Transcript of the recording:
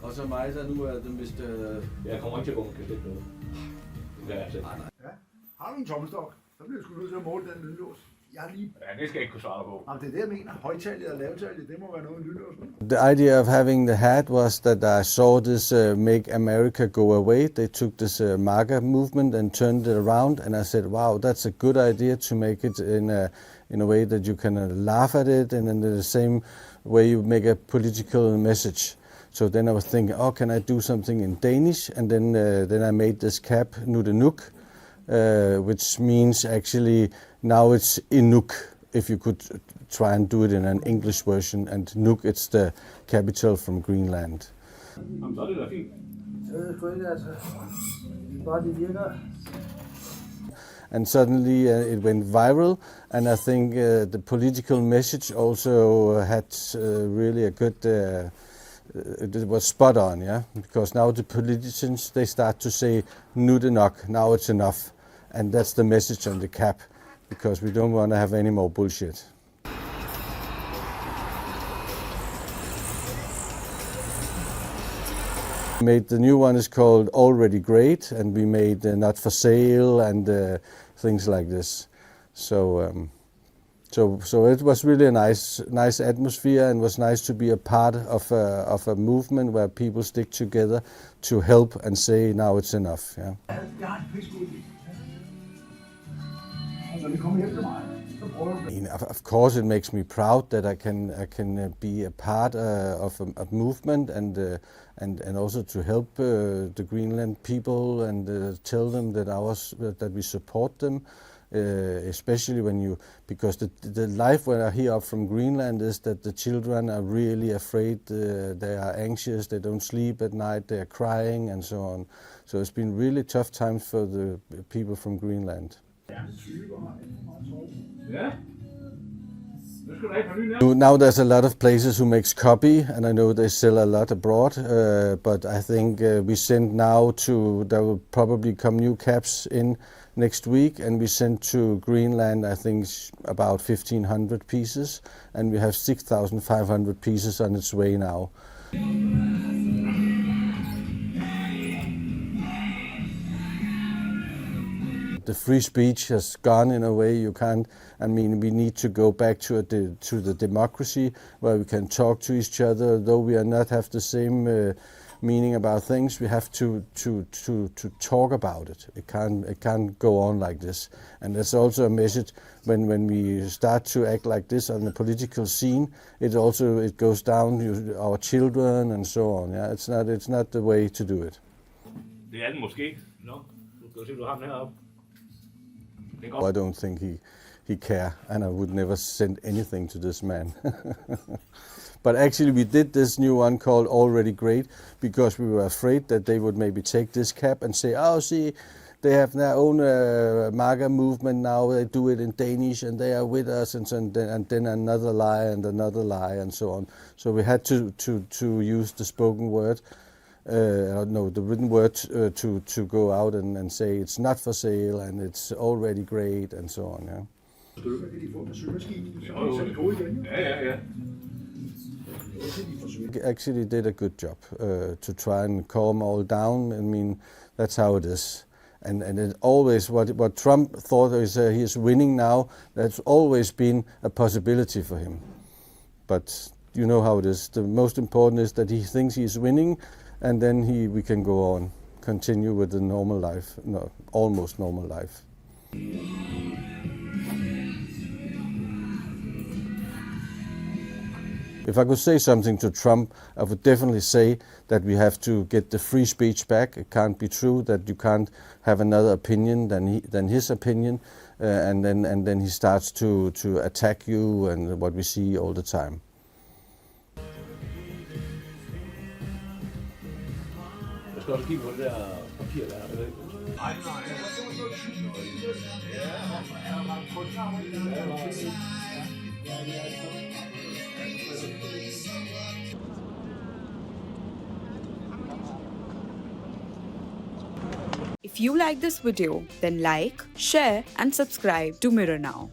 Og så mig, der nu er det mest... Jeg kommer ikke til at gå med kastet noget. Det gør jeg selv. Ja. Har du en tommelstok, så bliver du sgu nødt til at måle den lynlås. Jeg har lige... Ja, det skal jeg ikke kunne svare på. Jamen, det er det, jeg mener. Højtallet og lavtallet, det må være noget lynlås. The idea of having the hat was that I saw this Make America Go Away. They took this MAGA movement and turned it around, and I said, wow, that's a good idea to make it in a way that you can laugh at it, and in the same way you make a political message. So then I was thinking, oh, can I do something in Danish? And then I made this cap, Nudenuk, which means actually now it's Inuk, if you could try and do it in an English version. And Nuuk, it's the capital from Greenland. Jamen, så er det da fint. Det er sgu ikke, altså. Bare det virker. And suddenly it went viral, and I think the political message also had really a good... it was spot on, yeah, because now the politicians, they start to say, nu det nok, now it's enough. And that's the message on the cap, because we don't want to have any more bullshit. Made the new one is called Already Great, and we made Not for Sale and things like this. So it was really a nice atmosphere, and was nice to be a part of a movement where people stick together to help and say now it's enough. Yeah. Of course, it makes me proud that I can be a part of a movement and also to help the Greenland people and tell them that we support them. Especially because the life when I hear up from Greenland is that the children are really afraid, they are anxious, they don't sleep at night, they are crying and so on. So it's been really tough times for the people from Greenland. Ja. Now there's a lot of places who makes copy, and I know they sell a lot abroad, but I think we send now there will probably come new caps in next week, and we sent to Greenland, I think, about 1,500 pieces, and we have 6,500 pieces on its way now. The free speech has gone in a way you can't. I mean, we need to go back to the democracy where we can talk to each other, though we are not have the same meaning about things. We have to talk about it. It can't go on like this. And there's also a message when we start to act like this on the political scene. It goes down to our children and so on. Yeah, it's not the way to do it. Det er den måske. Nå, du skal se, du har den heroppe. I don't think he care, and I would never send anything to this man. But actually we did this new one called Already Great because we were afraid that they would maybe take this cap and say, oh, see, they have their own MAGA movement now, they do it in Danish and they are with us, and then another lie and so on. So we had to use the spoken word, the written word to go out and say it's not for sale and it's already great and so on. Yeah. Actually did a good job to try and calm all down. I mean, that's how it is. And it always, what Trump thought is he is winning now, that's always been a possibility for him. But you know how it is. The most important is that he thinks he is winning, and then we can go on, continue with the normal life, almost normal life. If I could say something to Trump, I would definitely say that we have to get the free speech back. It can't be true that you can't have another opinion than his opinion, and then he starts to attack you, and what we see all the time. Jeg skal også kigge på det der papir der. Nej. If you like this video, then like, share and subscribe to Mirror Now.